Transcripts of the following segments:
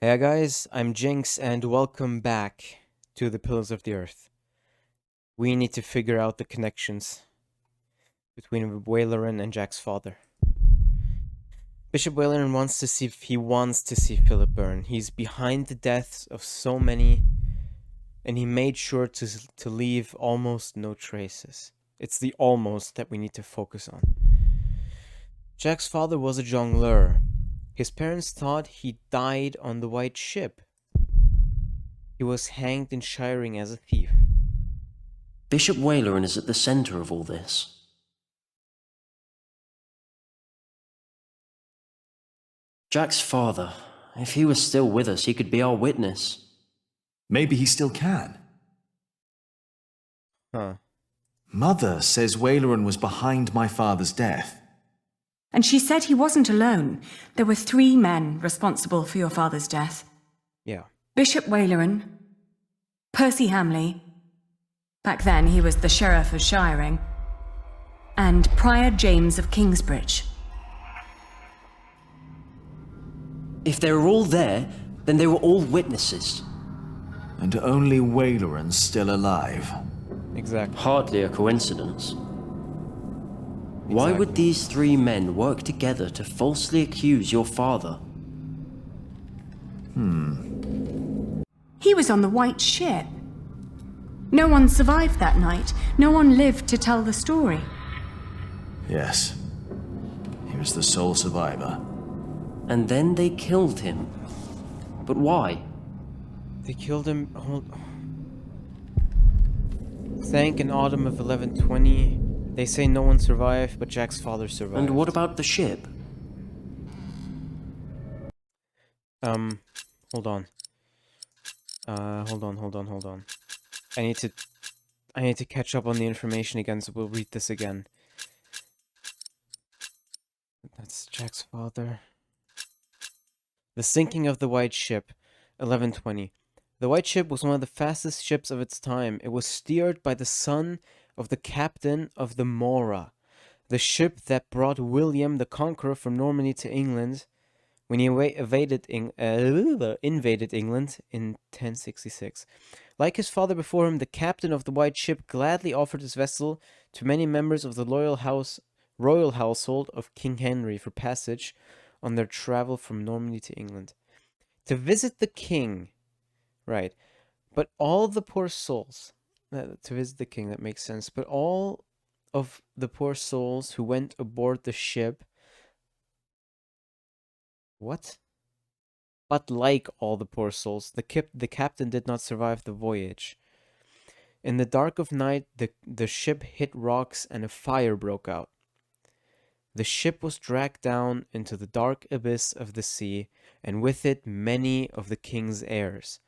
Hey guys, I'm Jinx and welcome back to the Pillars of the Earth. We need to figure out the connections between Waileran and Jack's father. Bishop Waileran wants to see Philip burn. He's behind the deaths of so many, and he made sure to leave almost no traces. It's the almost that we need to focus on. Jack's father was a jongleur. His parents thought he died on the White Ship. He was hanged in Shiring as a thief. Bishop Waileran is at the centre of all this. Jack's father, if he was still with us, he could be our witness. Maybe he still can. Huh. Mother says Waileran was behind my father's death. And she said he wasn't alone. There were 3 men responsible for your father's death. Yeah. Bishop Waileran, Percy Hamley, back then he was the Sheriff of Shiring, and Prior James of Kingsbridge. If they were all there, then they were all witnesses. And only Waileran's still alive. Exactly. Hardly a coincidence. Why would these 3 men work together to falsely accuse your father? He was on the White Ship. No one survived that night. No one lived to tell the story. Yes. He was the sole survivor. And then they killed him. But why? They killed him. Sank in autumn of 1120. They say no one survived, but Jack's father survived. And what about the ship? Hold on. Hold on. I need to catch up on the information again, so we'll read this again. That's Jack's father. The sinking of the White Ship, 1120. The White Ship was one of the fastest ships of its time. It was steered by the son of the captain of the Mora, the ship that brought William the Conqueror from Normandy to England when he invaded England in 1066. Like his father before him, the captain of the White Ship gladly offered his vessel to many members of the royal household of King Henry for passage on their travel from Normandy to England. To visit the king, right, but all the poor souls, to visit the king, that makes sense, but all of the poor souls who went aboard the ship, what? But like all the poor souls, the captain did not survive the voyage. In the dark of night, the ship hit rocks and a fire broke out. The ship was dragged down into the dark abyss of the sea, and with it many of the king's heirs.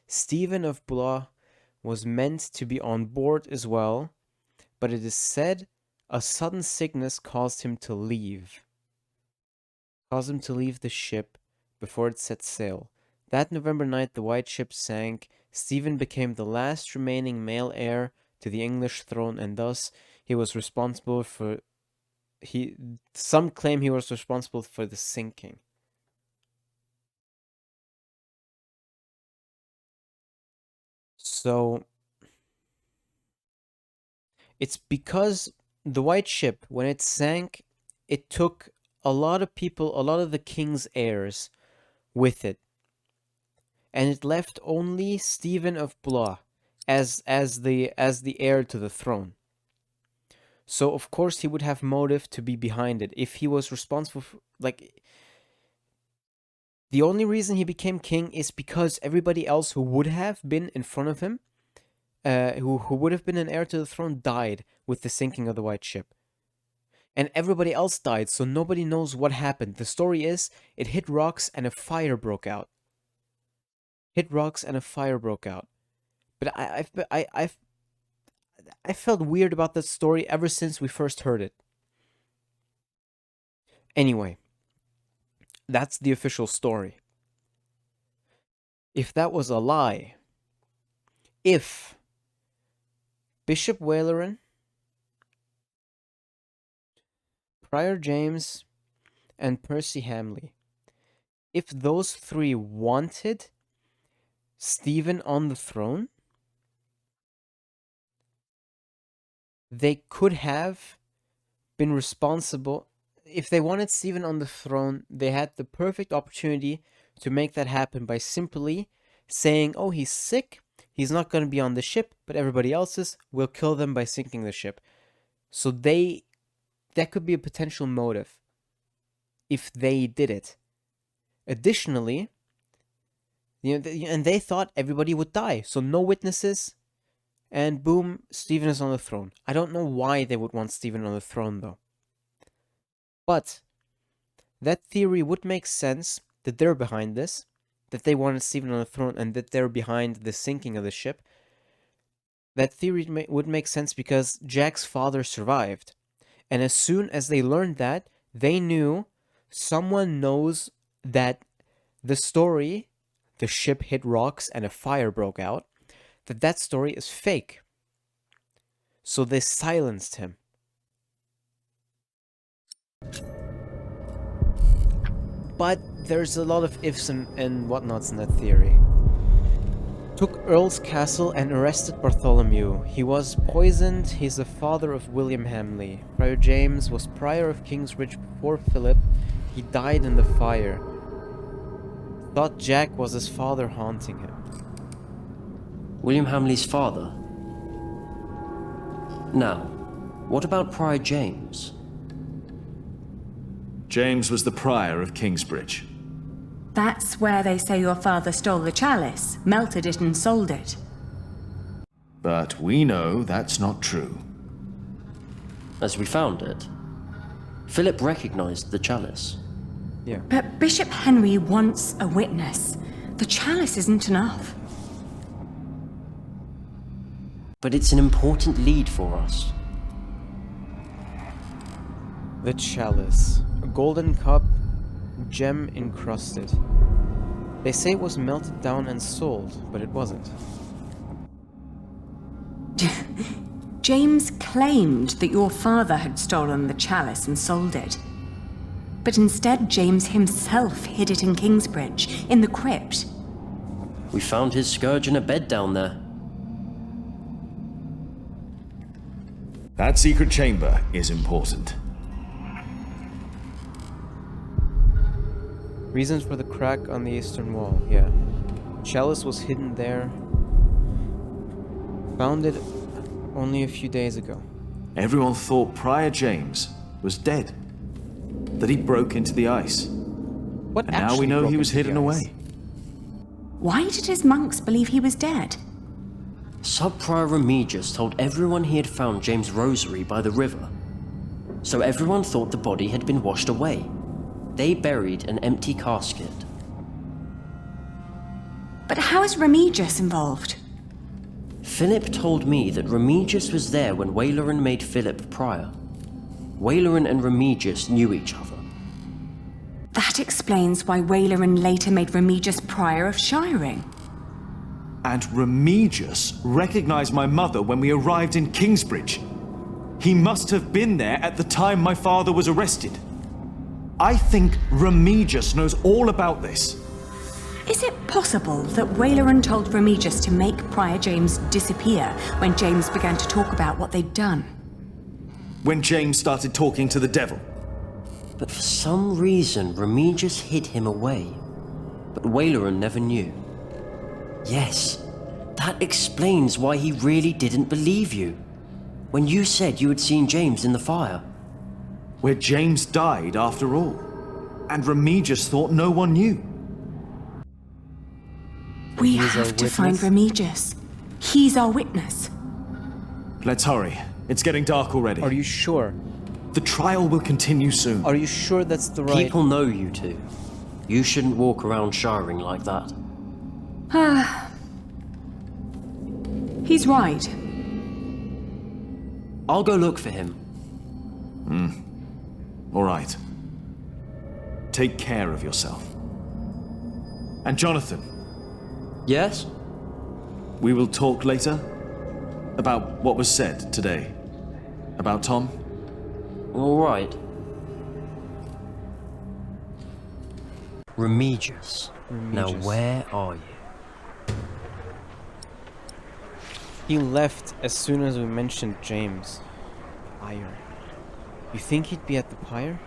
Stephen of Blois was meant to be on board as well, but it is said a sudden sickness caused him to leave the ship before it set sail. That November night the White Ship sank. Stephen became the last remaining male heir to the English throne, and thus he was responsible for some claim he was responsible for the sinking. So it's because the White Ship, when it sank, it took a lot of people, a lot of the king's heirs with it. And it left only Stephen of Blois as the heir to the throne. So of course he would have motive to be behind it if he was responsible for, like, the only reason he became king is because everybody else who would have been in front of him, who would have been an heir to the throne, died with the sinking of the White Ship. And everybody else died, so nobody knows what happened. The story is, it hit rocks and a fire broke out. But I felt weird about that story ever since we first heard it. Anyway, that's the official story. If that was a lie, if Bishop Waileran, Prior James, and Percy Hamley if those three wanted Stephen on the throne, they could have been responsible. If they wanted Stephen on the throne, they had the perfect opportunity to make that happen by simply saying, oh, he's sick, he's not going to be on the ship, but everybody else is, we'll kill them by sinking the ship. So that could be a potential motive if they did it. Additionally, and they thought everybody would die, so no witnesses, and boom, Stephen is on the throne. I don't know why they would want Stephen on the throne, though. But that theory would make sense, that they're behind this, that they wanted Stephen on the throne, and that they're behind the sinking of the ship. That theory would make sense because Jack's father survived. And as soon as they learned that, they knew someone knows that the story, the ship hit rocks and a fire broke out, that story is fake. So they silenced him. But there's a lot of ifs and whatnots in that theory. Took Earl's castle and arrested Bartholomew. He was poisoned. He's the father of William Hamley. Prior James was prior of Kingsbridge before Philip. He died in the fire. Thought Jack was his father haunting him. William Hamley's father? Now, what about Prior James? James was the prior of Kingsbridge. That's where they say your father stole the chalice, melted it and sold it. But we know that's not true. As we found it, Philip recognized the chalice. Yeah. But Bishop Henry wants a witness. The chalice isn't enough. But it's an important lead for us. The chalice. A golden cup, gem encrusted. They say it was melted down and sold, but it wasn't. James claimed that your father had stolen the chalice and sold it. But instead, James himself hid it in Kingsbridge, in the crypt. We found his scourge in a bed down there. That secret chamber is important. Reasons for the crack on the eastern wall, yeah. Chalice was hidden there. Found it only a few days ago. Everyone thought Prior James was dead. That he broke into the ice. What And now actually we know broke he was into the hidden ice? away. Why did his monks believe he was dead? Sub-Prior Remigius told everyone he had found James' rosary by the river. So everyone thought the body had been washed away. They buried an empty casket. But how is Remigius involved? Philip told me that Remigius was there when Waleran made Philip prior. Waleran and Remigius knew each other. That explains why Waleran later made Remigius prior of Shiring. And Remigius recognized my mother when we arrived in Kingsbridge. He must have been there at the time my father was arrested. I think Remigius knows all about this. Is it possible that Waleran told Remigius to make Prior James disappear when James began to talk about what they'd done? When James started talking to the devil. But for some reason, Remigius hid him away. But Waleran never knew. Yes, that explains why he really didn't believe you. When you said you had seen James in the fire. Where James died after all. And Remigius thought no one knew. We he's our have to find witness? Remigius. He's our witness. Let's hurry. It's getting dark already. Are you sure? The trial will continue soon. Are you sure that's the right... People know you two. You shouldn't walk around shiring like that. He's right. I'll go look for him. All right. Take care of yourself. And Jonathan, Yes? we will talk later about what was said today. About Tom. All right. Remigius. Now Remigius. where are you? He left as soon as we mentioned James. Pyre. You think he'd be at the pyre?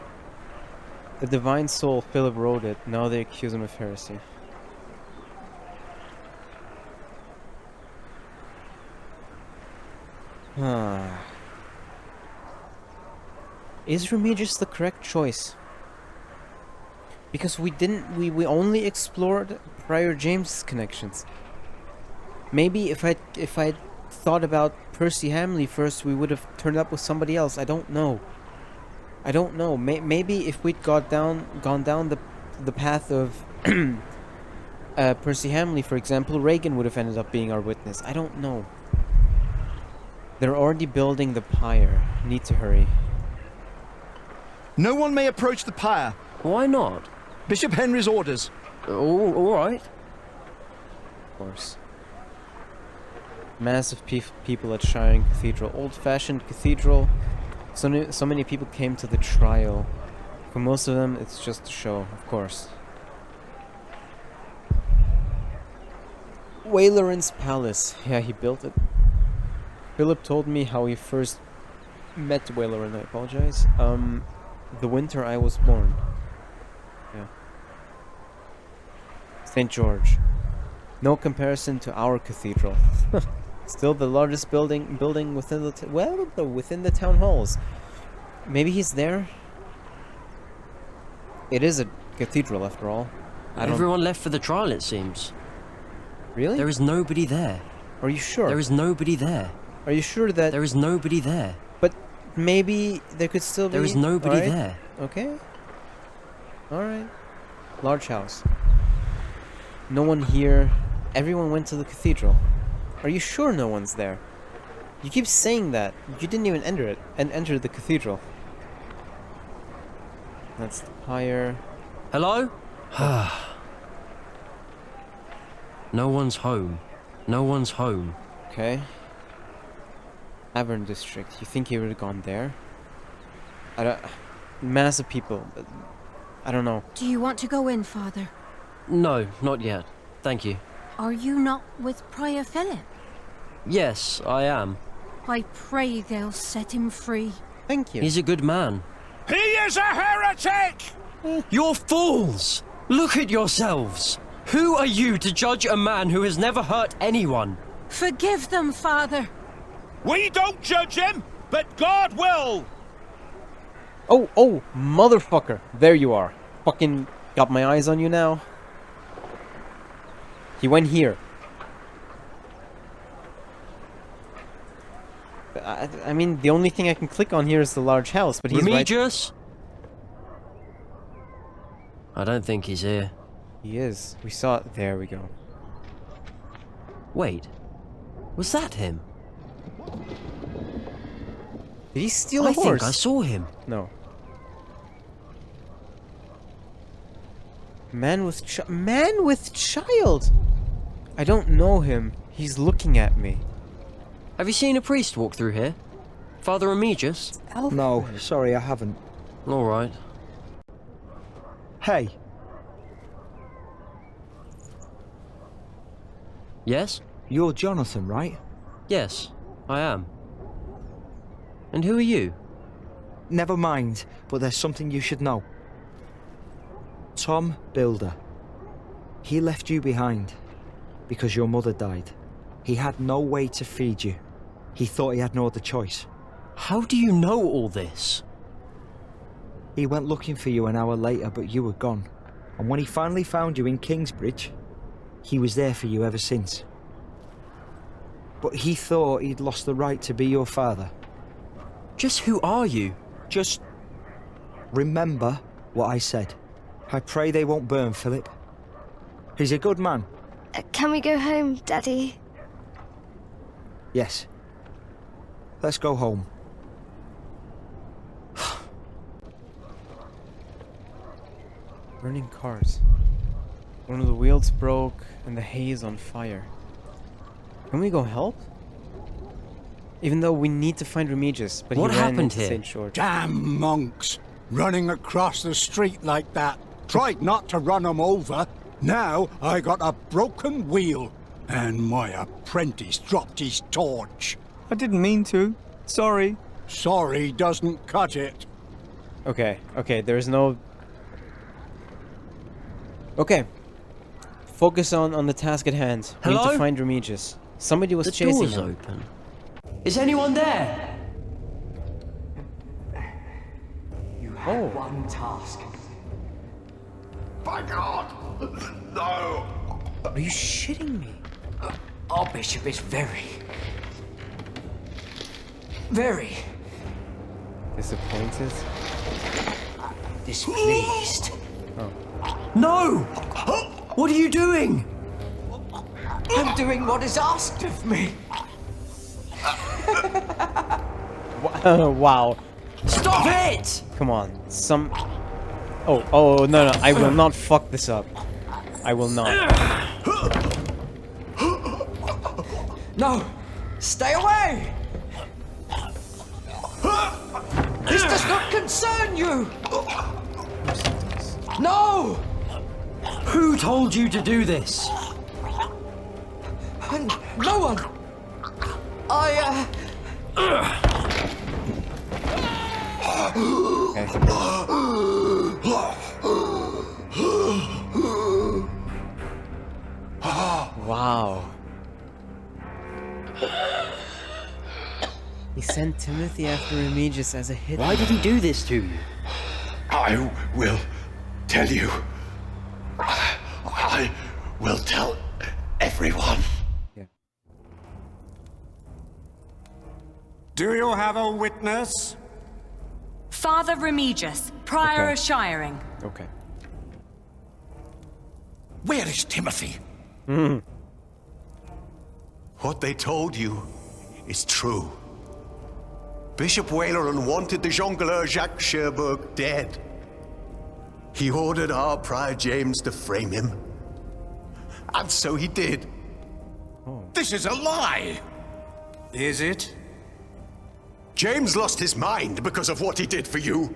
The divine soul, Philip wrote it. Now they accuse him of heresy. Is Remigius the correct choice? Because we only explored prior James connections. Maybe if I'd thought about Percy Hamley first, we would have turned up with somebody else. I don't know. Maybe if we'd gone down the path of Percy Hamley, for example, Reagan would have ended up being our witness. I don't know. They're already building the pyre. Need to hurry. No one may approach the pyre. Why not? Bishop Henry's orders. All right. Of course. Massive people at Shining Cathedral. Old-fashioned cathedral. So many people came to the trial. For most of them, it's just a show, of course. Waylarin's palace. Yeah, he built it. Philip told me how he first met Waylarin. I apologize. The winter I was born. Yeah. St. George. No comparison to our cathedral. Still the largest building within the within the town halls. Maybe he's there. It is a cathedral after all. Everyone left for the trial, it seems. Really? There is nobody there. Are you sure? There is nobody there. Are you sure that There is nobody there. But maybe there could still be. There is nobody Alright. there. Okay. Alright. Large house. No one here. Everyone went to the cathedral. Are you sure no one's there? You keep saying that. You didn't even enter it and enter the cathedral. That's the pyre. Hello? No one's home. No one's home. Okay. Tavern district. You think he would have gone there? I don't. Massive people. But I don't know. Do you want to go in, Father? No, not yet. Thank you. Are you not with Prior Philip? Yes, I am. I pray they'll set him free. Thank you. He's a good man. He is a heretic! You're fools! Look at yourselves! Who are you to judge a man who has never hurt anyone? Forgive them, Father. We don't judge him, but God will! Oh, motherfucker. There you are. Fucking got my eyes on you now. He went here. I mean, the only thing I can click on here is the large house, but he's right. Remigius? I don't think he's here. He is. We saw it. There we go. Wait. Was that him? Did he steal a I horse? think I saw him. No. Man with child. I don't know him. He's looking at me. Have you seen a priest walk through here? Father Remigius? No, sorry, I haven't. All right. Hey, Yes? you're Jonathan, right? Yes, I am. And who are you? Never mind, but there's something you should know. Tom Builder. He left you behind because your mother died. He had no way to feed you. He thought he had no other choice. How do you know all this? He went looking for you an hour later, but you were gone. And when he finally found you in Kingsbridge, he was there for you ever since. But he thought he'd lost the right to be your father. Just who are you? Just remember what I said. I pray they won't burn Philip. He's a good man. Can we go home, Daddy? Yes. Let's go home. Burning cars. One of the wheels broke and the hay is on fire. Can we go help? Even though we need to find Remigius, but What he ran happened into here? St. George. Damn monks! Running across the street like that. Tried not to run 'em over. Now I got a broken wheel. And my apprentice dropped his torch. I didn't mean to. Sorry. Sorry doesn't cut it. Okay, there's no... Okay. Focus on the task at hand. We need Hello? to find Remigius. Somebody was The chasing door's him. open. Is anyone there? You have one task. By God! No! Are you shitting me? Our bishop is very Disappointed? displeased. No! What are you doing? I'm doing what is asked of me. Wow. Stop it! Come on. Oh, no, I will not fuck this up. I will not. No! Stay away! This does not concern you! No! Who told you to do this? No one! Wow. He sent Timothy after Remigius as a hit. Why did he do this to you? I will tell you. I will tell everyone. Yeah. Do you have a witness? Father Remigius, prior Okay. of Shiring. Okay. Where is Timothy? What they told you is true. Bishop Waleran wanted the jongleur Jacques Cherbourg dead. He ordered our Prior James to frame him. And so he did. This is a lie! Is it? James lost his mind because of what he did for you.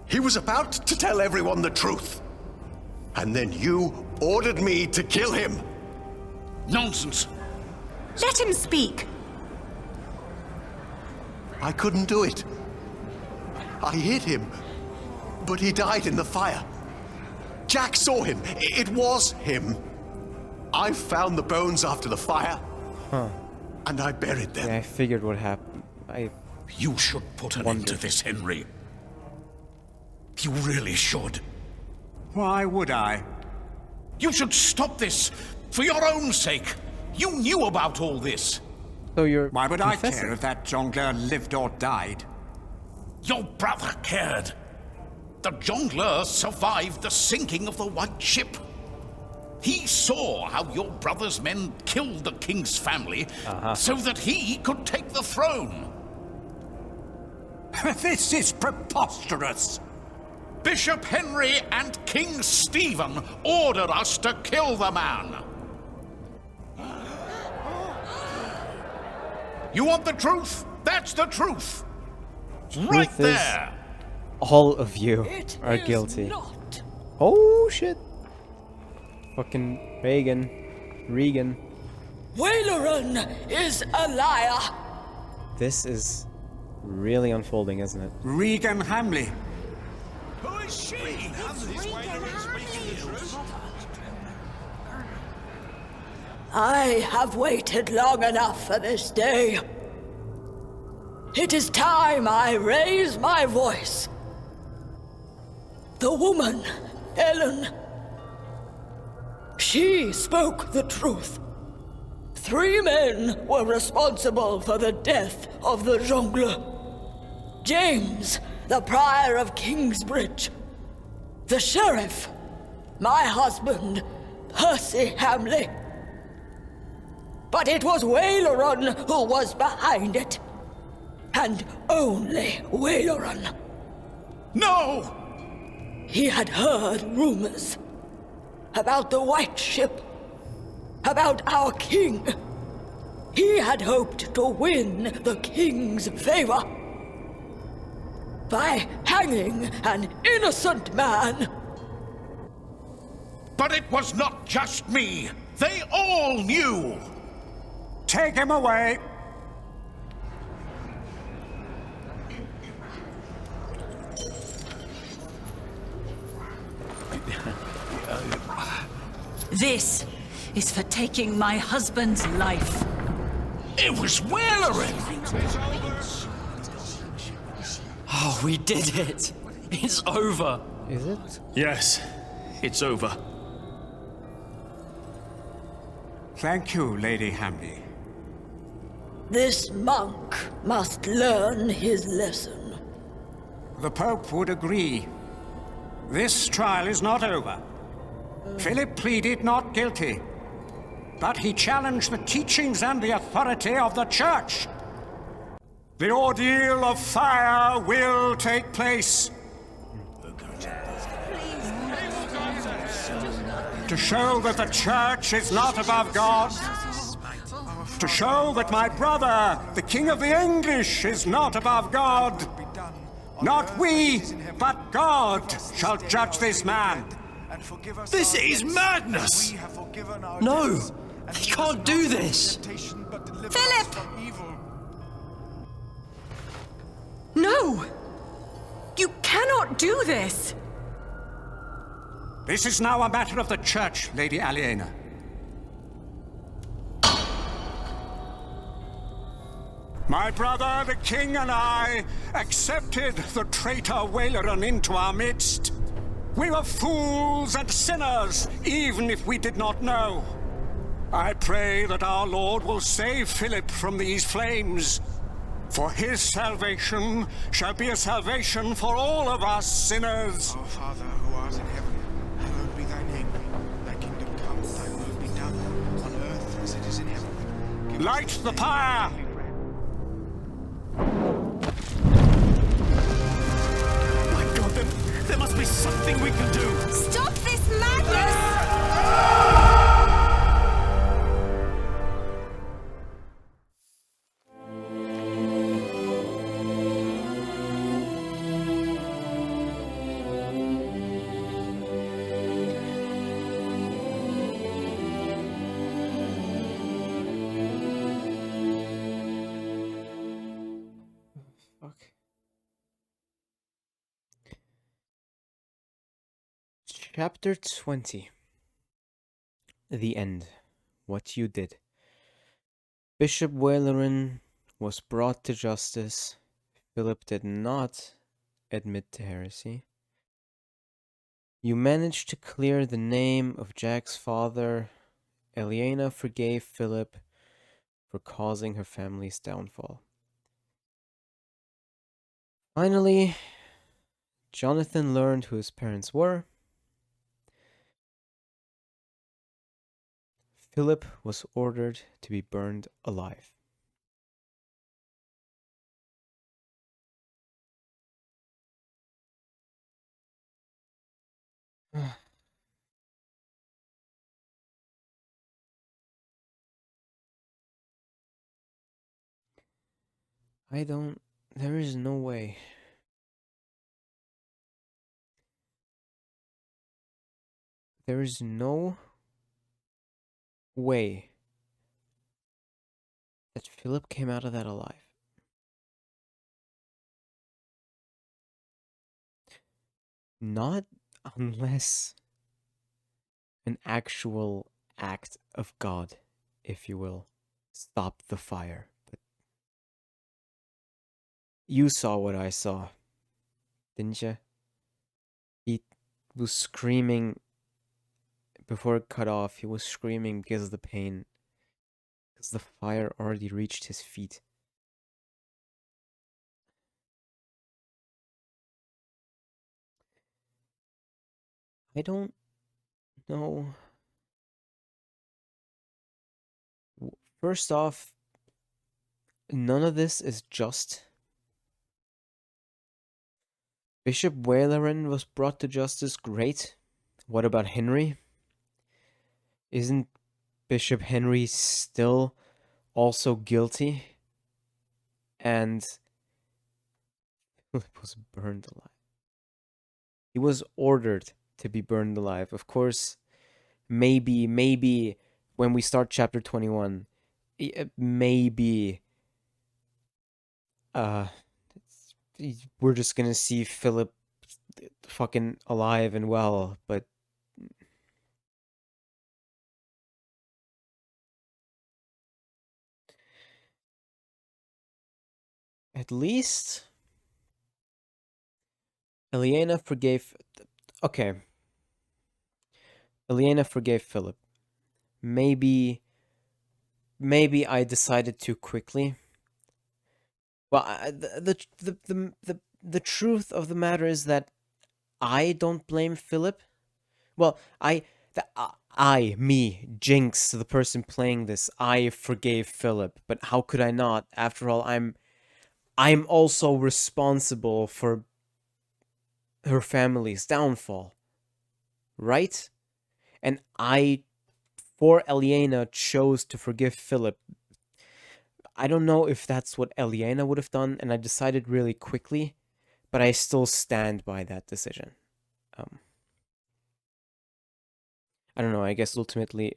He was about to tell everyone the truth. And then you ordered me to kill him. Nonsense. Let him speak. I couldn't do it. I hit him, but he died in the fire. Jack saw him. It was him. I found the bones after the fire, and I buried them. Yeah, I figured what happened. You should put an end to this, Henry. You really should. Why would I? You should stop this, for your own sake. You knew about all this. So you're Why would confessing. I care if that jongleur lived or died? Your brother cared. The jongleur survived the sinking of the White Ship. He saw how your brother's men killed the king's family so that he could take the throne. This is preposterous! Bishop Henry and King Stephen ordered us to kill the man. You want the truth? That's the truth. Right Truth is, there. all of you are guilty. Oh shit. Fucking Regan. Waleran is a liar! This is really unfolding, isn't it? Regan Hamley. Who is she? I have waited long enough for this day. It is time I raise my voice. The woman, Ellen, she spoke the truth. 3 men were responsible for the death of the jongleur. James, the prior of Kingsbridge. The sheriff, my husband, Percy Hamley. But it was Waleran who was behind it. And only Waleran. No! He had heard rumors about the White Ship, about our king. He had hoped to win the king's favor. by hanging an innocent man. But it was not just me. They all knew. Take him away. This is for taking my husband's life. It was Wailerin! Oh, we did it! It's over! Is it? Yes, it's over. Thank you, Lady Hamley. This monk must learn his lesson. The Pope would agree. This trial is not over. Philip pleaded not guilty, but he challenged the teachings and the authority of the Church. The ordeal of fire will take place. To show that the Church is not above God. To show that my brother, the King of the English, is not above God. Not we, but God shall judge this man. This is madness! No! He can't do this! Philip! No! You cannot do this! This is now a matter of the Church, Lady Aliena. My brother, the King, and I accepted the traitor Wailerin into our midst. We were fools and sinners, even if we did not know. I pray that our Lord will save Philip from these flames, for his salvation shall be a salvation for all of us sinners. Our Father, who art in heaven, hallowed be thy name. Thy kingdom come, thy will be done, on earth as it is in heaven. Light the pyre! My God, there must be something we can do! Stop this madness! Chapter 20. The End. What you did. Bishop Wailerin was brought to justice. Philip did not admit to heresy. You managed to clear the name of Jack's father. Aliena forgave Philip for causing her family's downfall. Finally, Jonathan learned who his parents were. Philip was ordered to be burned alive. There is no way. There is no way that Philip came out of that alive. Not unless an actual act of God, if you will, stopped the fire. But you saw what I saw, didn't you? He was screaming before it cut off. He was screaming because of the pain, because the fire already reached his feet. I don't know. First off, none of this is just. Bishop Wailerin was brought to justice. Great. What about Henry? Isn't Bishop Henry still also guilty? And Philip was burned alive. He was ordered to be burned alive. Of course, maybe when we start chapter 21, maybe uh we're just gonna see Philip fucking alive and well, but at least Eliana forgave. Okay, Eliana forgave Philip. Maybe I decided too quickly. Well, the truth of the matter is that I don't blame Philip. Well, me, Jinx, the person playing this, I forgave Philip, but how could I not? After all, I'm also responsible for her family's downfall, right? And I, for Eliana, chose to forgive Philip. I don't know if that's what Eliana would have done, and I decided really quickly, but I still stand by that decision. I don't know. I guess ultimately,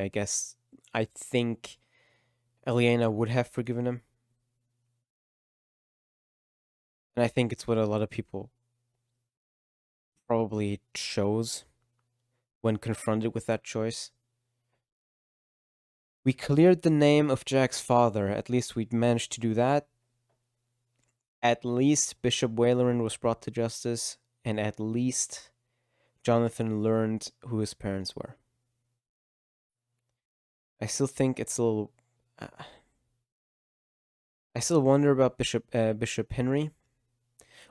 I guess I think Eliana would have forgiven him, and I think it's what a lot of people probably chose when confronted with that choice. We cleared the name of Jack's father. At least we managed to do that. At least Bishop Waleran was brought to justice, and at least Jonathan learned who his parents were. I still think it's a little... I still wonder about Bishop Henry.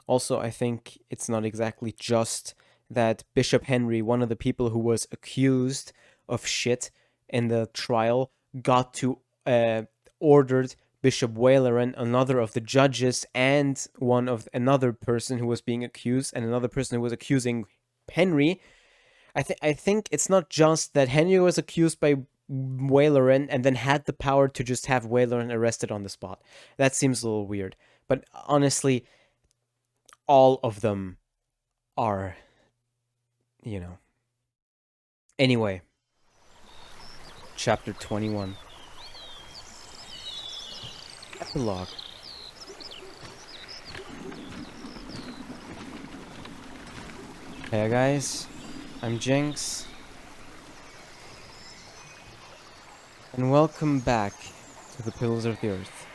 Also, I think it's not exactly just that Bishop Henry, one of the people who was accused of shit in the trial, got to ordered Bishop Waleran, another of the judges, and another person who was being accused, and another person who was accusing Henry. I think it's not just that Henry was accused by Waleran and then had the power to just have Waleran arrested on the spot. That seems a little weird. But honestly, all of them are, you know. Anyway, chapter 21. Epilogue. Hey guys, I'm Jinx, and welcome back to the Pillars of the Earth.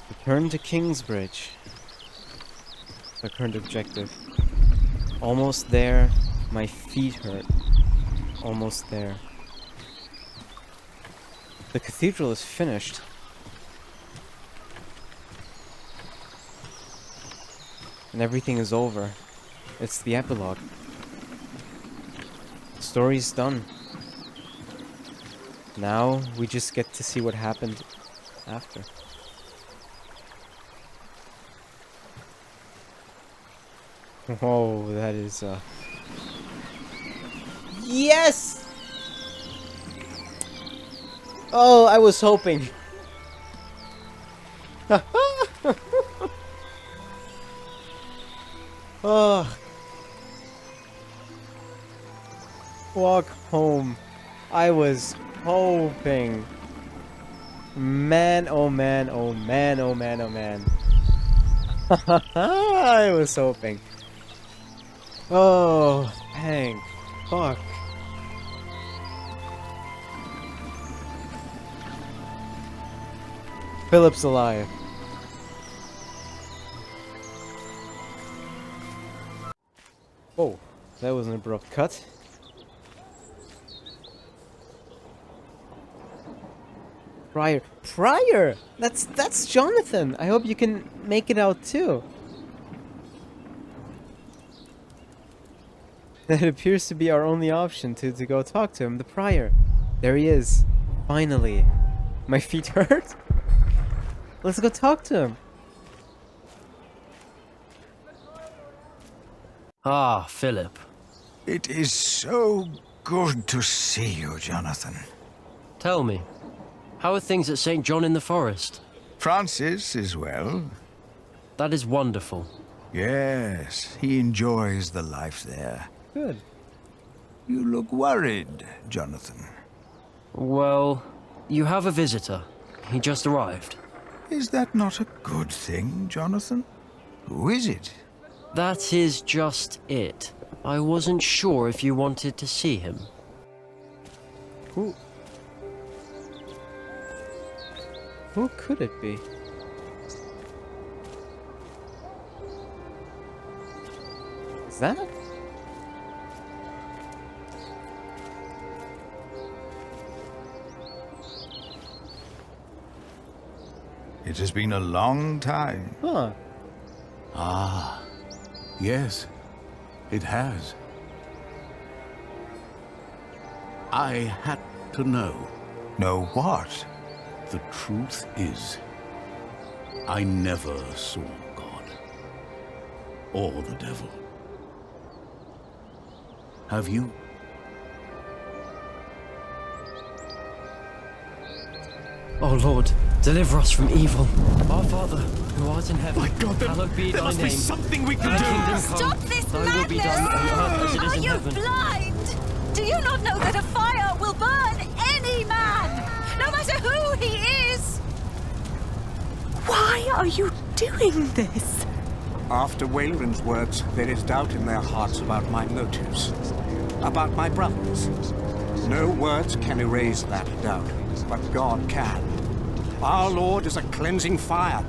Return to Kingsbridge. The current objective. Almost there. My feet hurt. Almost there. The cathedral is finished. And everything is over. It's the epilogue. The story's done. Now we just get to see what happened after. Whoa, that is Yes! Oh, I was hoping. Oh. Walk home. I was hoping. Man, oh man, oh man, oh man, oh man. I was hoping. Oh, thank fuck. Philip's alive. Oh, that was an abrupt cut. Prior! That's Jonathan! I hope you can make it out too. That appears to be our only option to go talk to him, the Prior. There he is. Finally. My feet hurt? Let's go talk to him. Ah, Philip. It is so good to see you, Jonathan. Tell me, how are things at St. John in the Forest? Francis is well. That is wonderful. Yes, he enjoys the life there. Good. You look worried, Jonathan. Well, you have a visitor. He just arrived. Is that not a good thing, Jonathan? Who is it? That is just it. I wasn't sure if you wanted to see him. Who could it be? Is that? It has been a long time. Huh. Ah, yes, it has. I had to know. Know what? The truth is, I never saw God or the devil. Have you? Oh Lord, deliver us from evil. Our Father, who art in heaven, My God, hallowed be there thy must name. be something we can Thy do! kingdom come, Stop this thy will be done madness! on earth as it is Are in you heaven. blind? Do you not know that a fire will burn any man, no matter who he is? Why are you doing this? After Wayland's words, there is doubt in their hearts about my motives, about my brothers. No words can erase that doubt, but God can. Our Lord is a cleansing fire.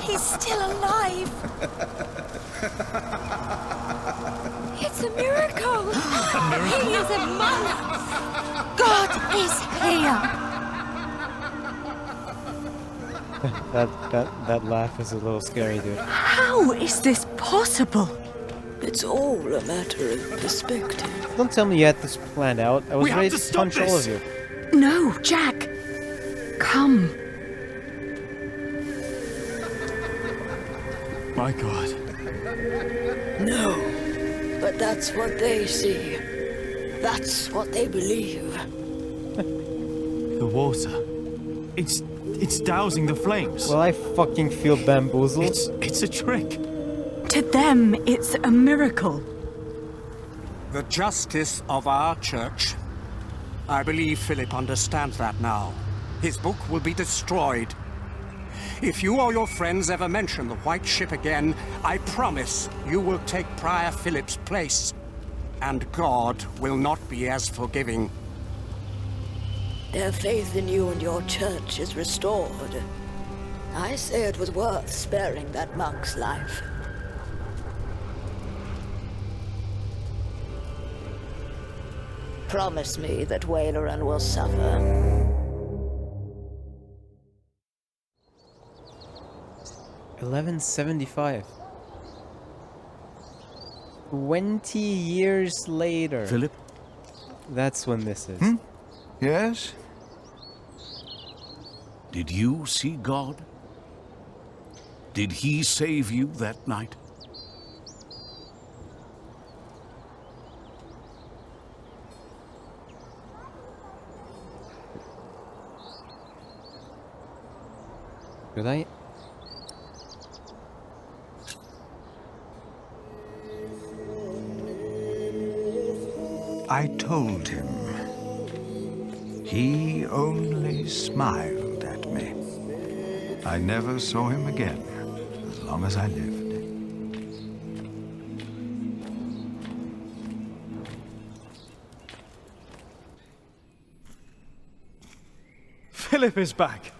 He's still alive. It's a miracle. He is among us. God is here. That laugh is a little scary, dude. How is this possible? It's all a matter of perspective. Don't tell me you had this planned out. I was We have ready to to stop punch all of this. you. No, Jack. Come. My God. No, but that's what they see. That's what they believe. The water. It's dousing the flames. Well, I fucking feel bamboozled. It's a trick. To them, it's a miracle. The justice of our church. I believe Philip understands that now. His book will be destroyed. If you or your friends ever mention the White Ship again, I promise you will take Prior Philip's place. And God will not be as forgiving. Their faith in you and your church is restored. I say it was worth sparing that monk's life. Promise me that Wayland will suffer. 1175. 20 years later. Philip? That's when this is. Yes? Did you see God? Did he save you that night? Did I? I told him. He only smiled at me. I never saw him again, as long as I lived. Philip is back.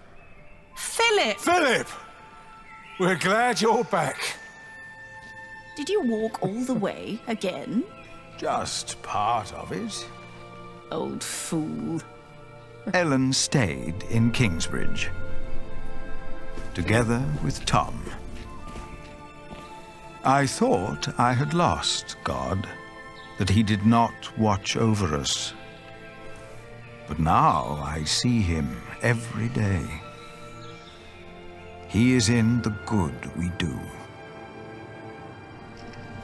Philip! Philip! We're glad you're back. Did you walk all the way again? Just part of it. Old fool. Ellen stayed in Kingsbridge, together with Tom. I thought I had lost God, that he did not watch over us. But now I see him every day. He is in the good we do.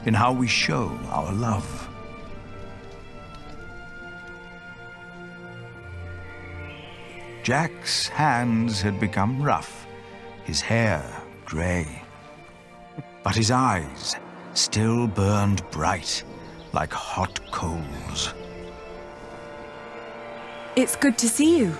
in how we show our love. Jack's hands had become rough, his hair grey, but his eyes still burned bright like hot coals. It's good to see you.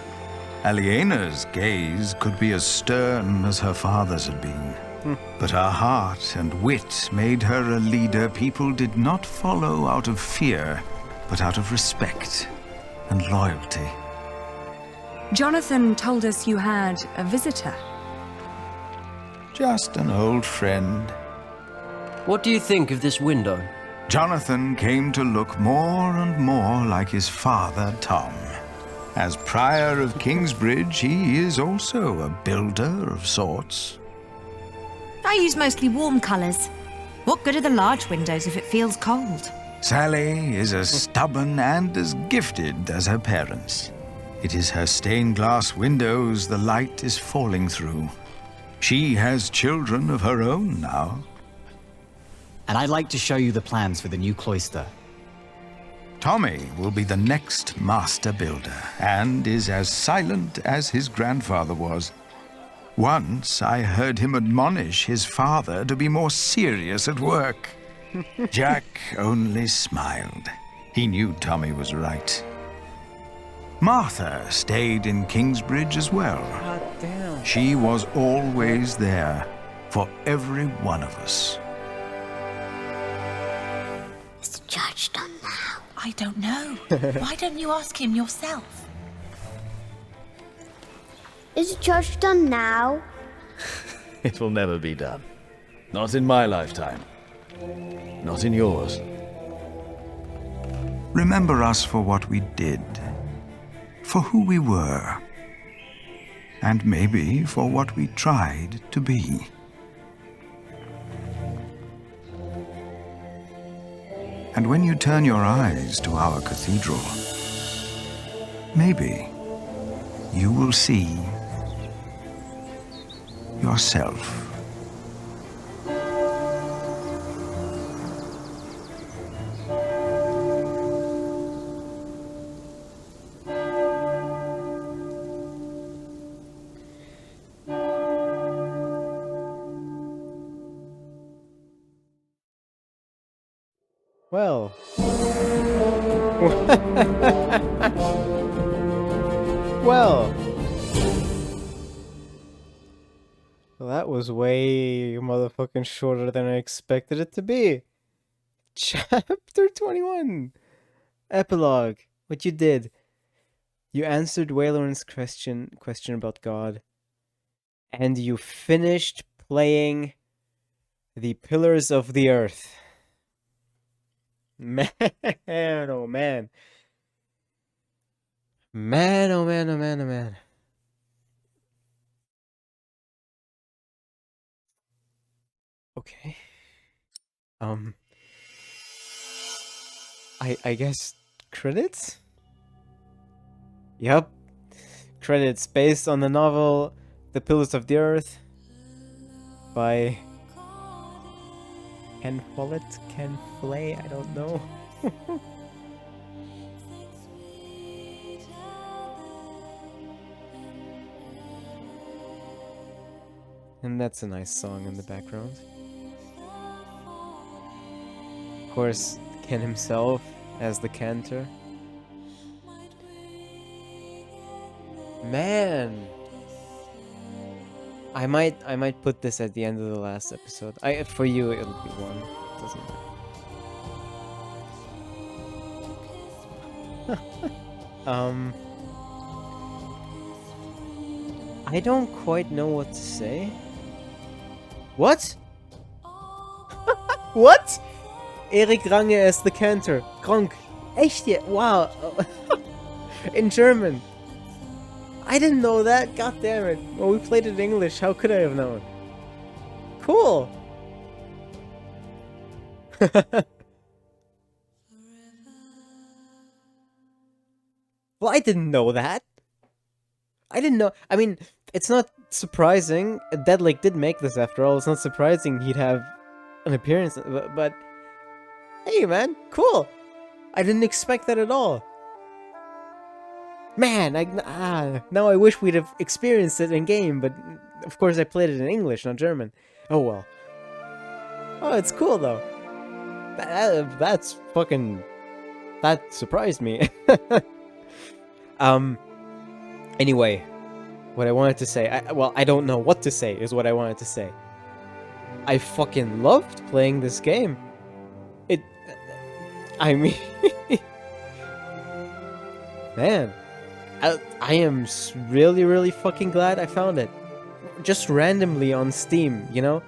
Aliena's gaze could be as stern as her father's had been, but her heart and wit made her a leader people did not follow out of fear, but out of respect and loyalty. Jonathan told us you had a visitor. Just an old friend. What do you think of this window? Jonathan came to look more and more like his father, Tom. As Prior of Kingsbridge, he is also a builder of sorts. I use mostly warm colours. What good are the large windows if it feels cold? Sally is as stubborn and as gifted as her parents. It is her stained glass windows the light is falling through. She has children of her own now. And I'd like to show you the plans for the new cloister. Tommy will be the next master builder, and is as silent as his grandfather was. Once I heard him admonish his father to be more serious at work. Jack only smiled. He knew Tommy was right. Martha stayed in Kingsbridge as well. God damn. She was always there for every one of us. Is the judge done now? I don't know. Why don't you ask him yourself? Is the judge done now? It will never be done. Not in my lifetime. Not in yours. Remember us for what we did, for who we were, and maybe for what we tried to be. And when you turn your eyes to our cathedral, maybe you will see yourself. Well. Well. Well, that was way motherfucking shorter than I expected it to be. Chapter 21. Epilogue. What you did. You answered Waylorin's question about God. And you finished playing The Pillars of the Earth. Man, oh man. Man, oh man, oh man, oh man. Okay. I guess credits? Yep. Credits based on the novel The Pillars of the Earth by Ken Follett? Ken Flay? I don't know. And that's a nice song in the background. Of course, Ken himself as the cantor. Man! I might put this at the end of the last episode. For you it'll be one. Doesn't matter. I don't quite know what to say. What? What? Erik Range as the cantor. Kronk. Echt? Wow. In German. I didn't know that. God damn it. Well, we played it in English. How could I have known? Cool. Well, I didn't know that. I didn't know. I mean, it's not surprising. Deadlake did make this after all. It's not surprising he'd have an appearance. But Hey, man, cool. I didn't expect that at all. Man, now I wish we'd have experienced it in game, but of course I played it in English, not German. Oh well. Oh, it's cool though. That's fucking... That surprised me. Anyway, what I wanted to say, well, I don't know what to say, is what I wanted to say. I fucking loved playing this game. I mean... Man, I am really, really fucking glad I found it. Just randomly on Steam, you know?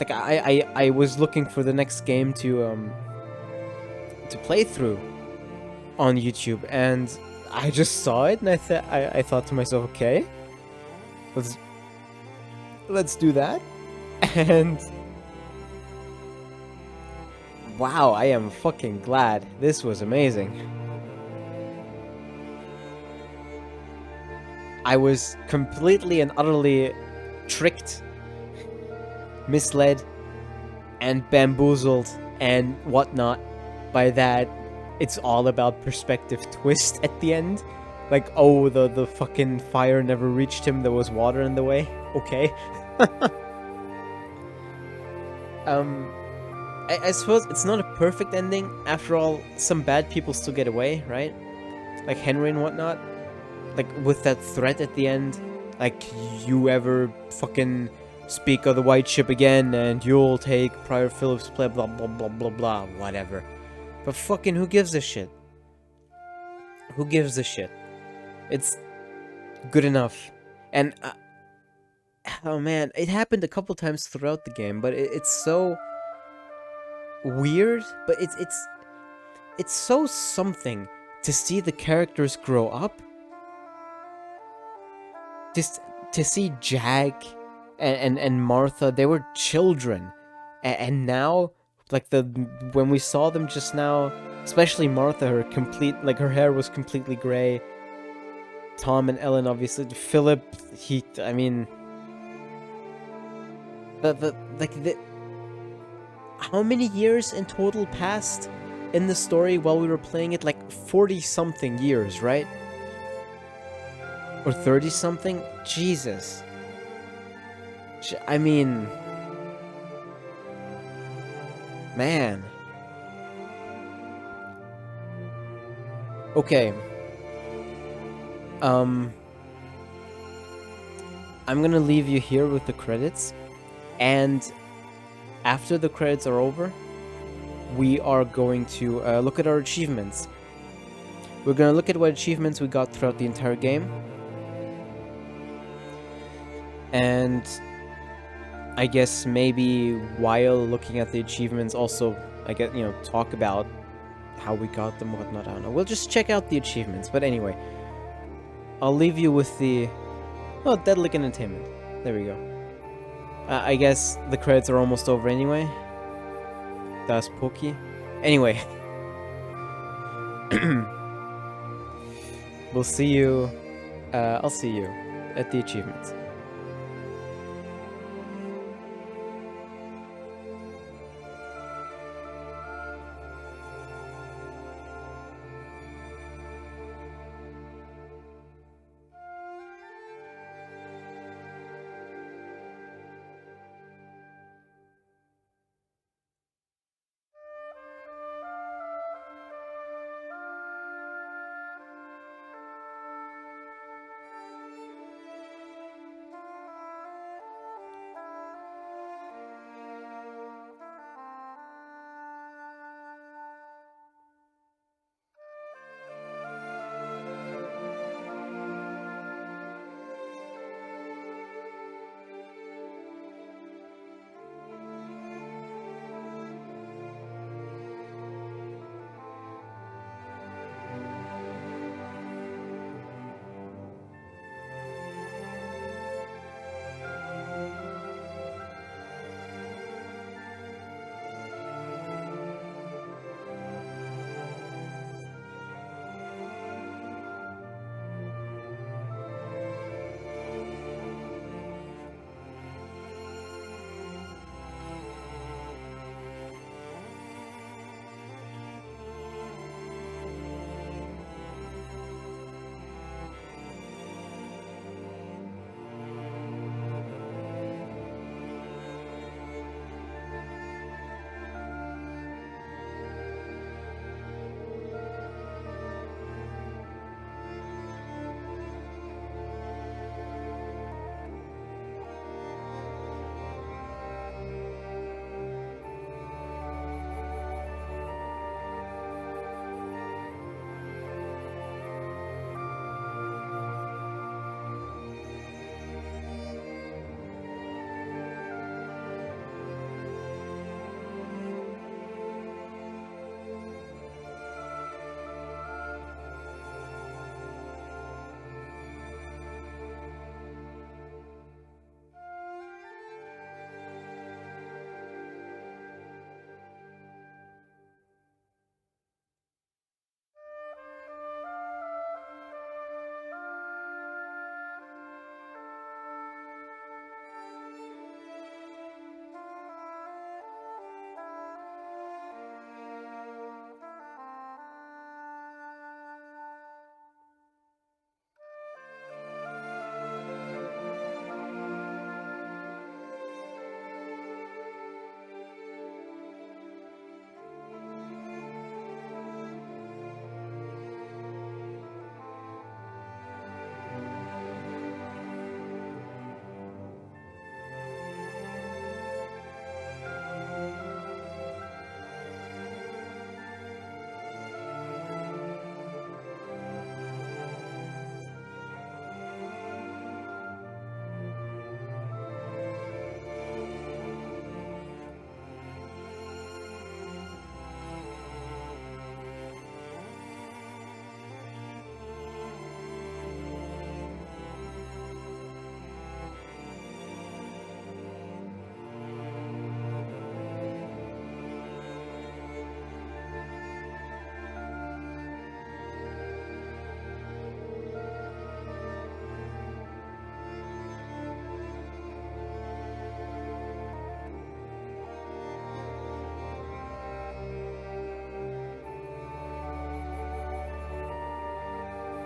Like, I was looking for the next game to play through on YouTube, and I just saw it, and I thought to myself, okay, let's do that. And wow, I am fucking glad. This was amazing. I was completely and utterly tricked, misled, and bamboozled and whatnot by that it's all about perspective twist at the end. Like, oh, the fucking fire never reached him, there was water in the way. Okay. I suppose it's not a perfect ending. After all, some bad people still get away, right? Like Henry and whatnot. Like, with that threat at the end. Like, you ever fucking speak of the White Ship again, and you'll take Prior Philip's play, blah, blah, blah, blah, blah, whatever. But fucking who gives a shit? Who gives a shit? It's good enough. And, oh man, it happened a couple times throughout the game, but it's so weird, but it's so something to see the characters grow up. Just to see Jack and Martha, they were children, and now, like, when we saw them just now, especially Martha, her hair was completely gray. Tom and Ellen, obviously. Philip, I mean, how many years in total passed in the story while we were playing it? Like 40-something years, right? Or 30-something? Jesus. I mean... Man. Okay. I'm gonna leave you here with the credits, and after the credits are over, we are going to look at our achievements. We're gonna look at what achievements we got throughout the entire game, and I guess maybe while looking at the achievements, also, talk about how we got them, whatnot. I don't know. We'll just check out the achievements. But anyway, I'll leave you with the... Oh, Deadly Entertainment. There we go. I guess the credits are almost over anyway. Das Poki. Anyway. We'll see you... I'll see you at the achievements.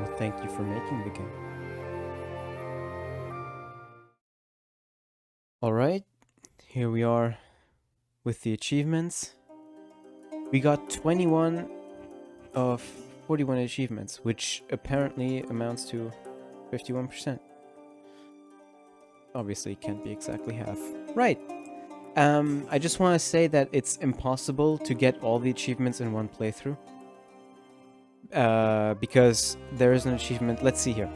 Well, thank you for making the game. Alright, here we are with the achievements. We got 21 of 41 achievements, which apparently amounts to 51%. Obviously, it can't be exactly half. Right. I just want to say that it's impossible to get all the achievements in one playthrough. Because there is an achievement, let's see here.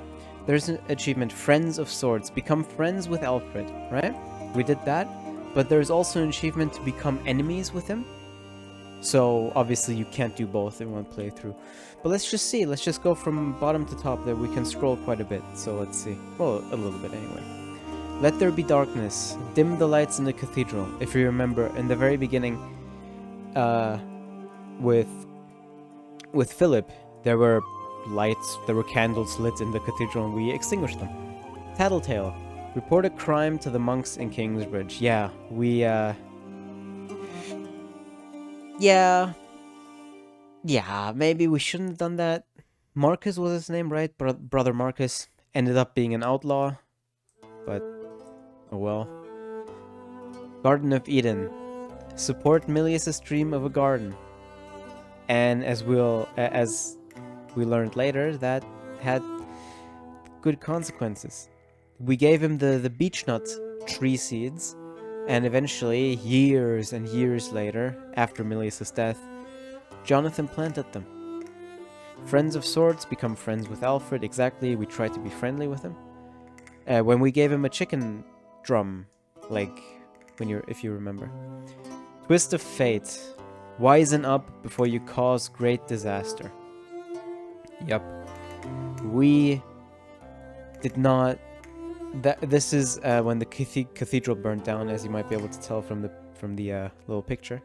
There's an achievement, Friends of Swords. Become friends with Alfred, right? We did that. But there's also an achievement to become enemies with him. So, obviously, you can't do both in one playthrough. But let's just see. Let's just go from bottom to top there. We can scroll quite a bit. So, let's see. Well, a little bit anyway. Let there be darkness. Dim the lights in the cathedral. If you remember, in the very beginning, with Philip, there were lights, there were candles lit in the cathedral, and we extinguished them. Tattletale. Report a crime to the monks in Kingsbridge. Yeah, we, Yeah, maybe we shouldn't have done that. Marcus was his name, right? Brother Marcus ended up being an outlaw. But, oh well. Garden of Eden. Support Milius' dream of a garden. And as we learned later, that had good consequences. We gave him the beechnut tree seeds, and eventually, years and years later, after Milius' death, Jonathan planted them. Friends of Swords become friends with Alfred. Exactly, we tried to be friendly with him. When we gave him a chicken drum, like if you remember. Twist of Fate. Wisen up before you cause great disaster. Yep. We did not. This is when the cathedral burned down, as you might be able to tell from the little picture.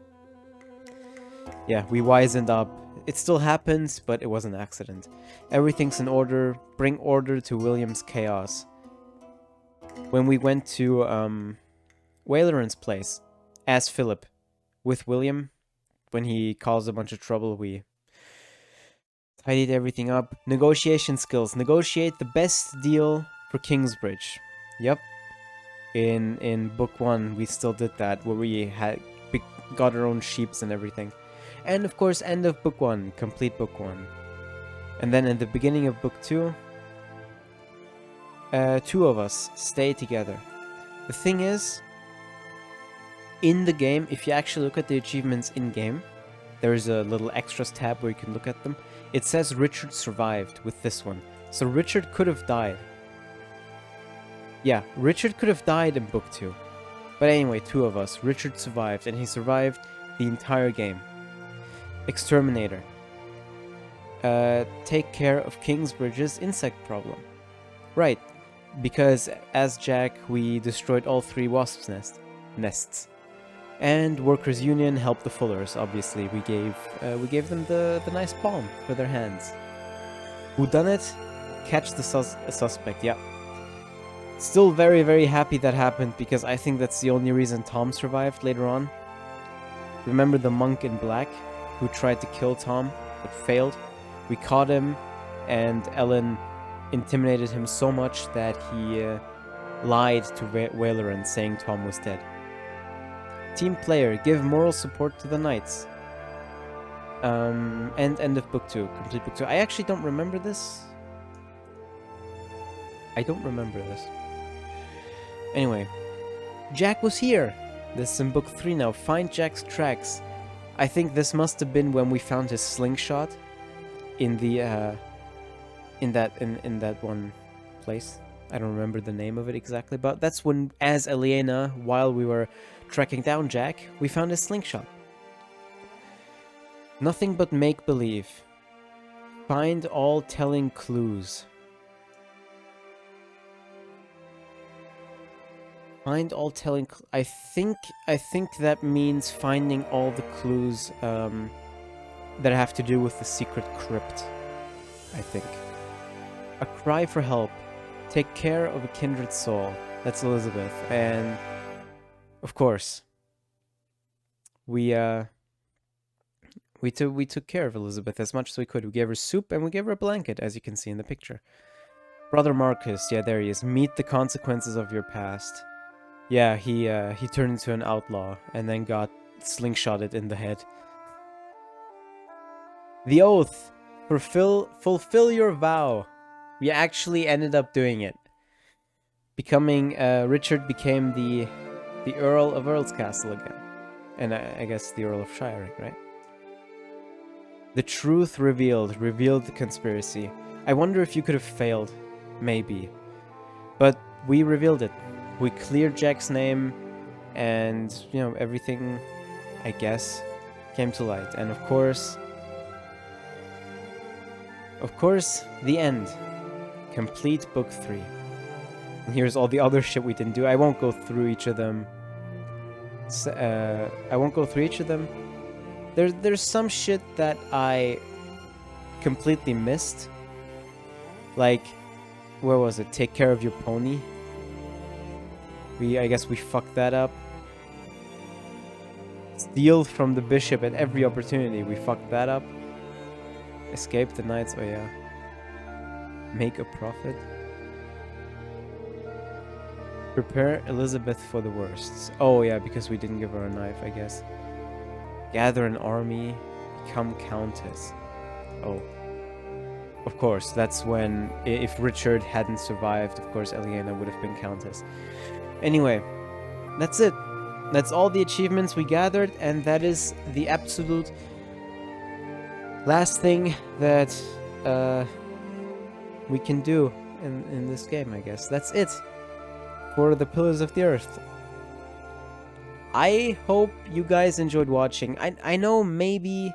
Yeah, we wisened up. It still happens, but it was an accident. Everything's in order. Bring order to William's chaos. When we went to Waileran's place as Philip with William, when he caused a bunch of trouble, we tidied everything up. Negotiation skills. Negotiate the best deal for Kingsbridge. Yep. In book 1, we still did that, where we got our own sheeps and everything. And of course, end of book 1, complete book 1. And then in the beginning of book 2, 2 of us stay together. The thing is, in the game, if you actually look at the achievements in-game, there's a little extras tab where you can look at them. It says Richard survived with this one. So Richard could have died. Yeah, Richard could have died in book 2. But anyway, 2 of us. Richard survived, and he survived the entire game. Exterminator. Take care of Kingsbridge's insect problem. Right, because as Jack, we destroyed all 3 wasps' nests. And Workers' Union helped the Fullers, obviously. We gave them the nice palm for their hands. Whodunit? Catch the suspect, yeah. Still very, very happy that happened, because I think that's the only reason Tom survived later on. Remember the monk in black who tried to kill Tom, but failed? We caught him, and Ellen intimidated him so much that he lied to Waileran, saying Tom was dead. Team player, give moral support to the knights. And end of book 2, complete book 2. I actually don't remember this. Anyway, Jack was here. This is in book 3 now. Find Jack's tracks. I think this must have been when we found his slingshot in the in that one place. I don't remember the name of it exactly, but that's when, as Eliana, while we were tracking down Jack, we found his slingshot. Nothing but make-believe. Find all telling clues. Find all telling. I think that means finding all the clues that have to do with the secret crypt. I think. A cry for help. Take care of a kindred soul. That's Elizabeth, and of course, we We took care of Elizabeth as much as we could. We gave her soup and we gave her a blanket, as you can see in the picture. Brother Marcus, yeah, there he is. Meet the consequences of your past. Yeah, he turned into an outlaw and then got slingshotted in the head. The oath. Fulfill your vow. We actually ended up doing it. Richard became the Earl of Earl's Castle again. And I guess the Earl of Shiring, right? The truth revealed the conspiracy. I wonder if you could have failed. Maybe. But we revealed it. We cleared Jack's name, and, you know, everything, I guess, came to light. And of course, the end. Complete book 3. And here's all the other shit we didn't do. I won't go through each of them. There's some shit that I completely missed. Like, where was it? Take care of your pony. I guess we fucked that up. Steal from the bishop at every opportunity. We fucked that up. Escape the knights. Oh yeah. Make a profit. Prepare Elizabeth for the worst. Oh yeah, because we didn't give her a knife, I guess. Gather an army. Become countess. Oh. Of course, that's when, if Richard hadn't survived, of course Eliana would have been countess. Anyway, that's it. That's all the achievements we gathered, and that is the absolute last thing that we can do in this game, I guess. That's it for the Pillars of the Earth. I hope you guys enjoyed watching. I know maybe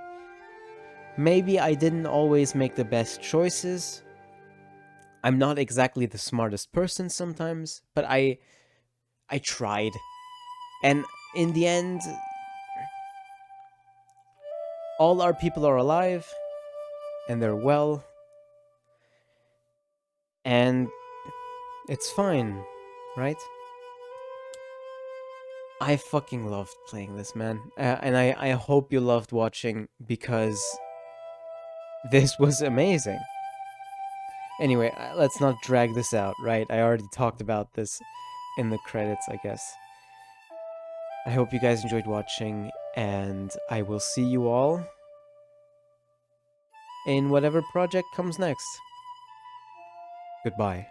I didn't always make the best choices. I'm not exactly the smartest person sometimes, but I tried. And in the end, all our people are alive, and they're well, and it's fine, right? I fucking loved playing this, man. And I hope you loved watching, because this was amazing. Anyway, let's not drag this out, right? I already talked about this in the credits, I guess. I hope you guys enjoyed watching, and I will see you all in whatever project comes next. Goodbye.